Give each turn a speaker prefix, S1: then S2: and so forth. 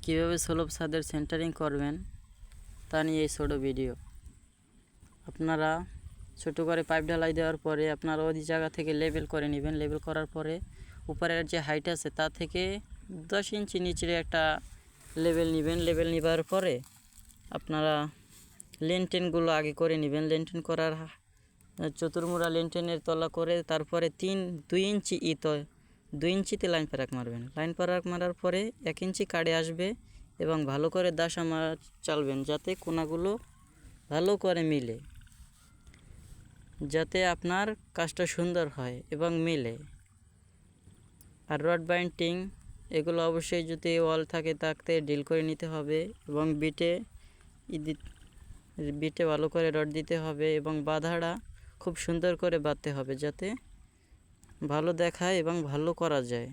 S1: কীভাবে সুলভ ছাদের সেন্টারিং করবেন তা নিয়ে এই ছোটো ভিডিও। আপনারা ছোটো করে পাইপ ঢালাই দেওয়ার পরে আপনারা ওই জায়গা থেকে লেবেল করে নেবেন। লেবেল করার পরে উপরের যে হাইট আছে তা থেকে 10 ইঞ্চি নিচের একটা লেবেল নেবেন। লেবেল নেবার পরে আপনারা লেনটেনগুলো আগে করে নেবেন। লেনটেন করার চতুর্মুড়া লেনটেনের তলা করে তারপরে 2 ইঞ্চি 2 ইঞ্চিতে লাইন পারাক মারবেন। লাইন পারাক মারার পরে 1 ইঞ্চি কাড়ে আসবে এবং ভালো করে দাসা চালবেন যাতে কোনাগুলো ভালো করে মিলে, যাতে আপনার কাজটা সুন্দর হয় এবং মিলে। আর রড বাইন্ডিং এগুলো অবশ্যই যদি ওয়াল থাকে তাকে ডিল করে নিতে হবে এবং বিটে ভালো করে রড দিতে হবে এবং বাঁধাটা খুব সুন্দর করে বাঁধতে হবে যাতে ভালো দেখায় এবং ভালো করা যায়।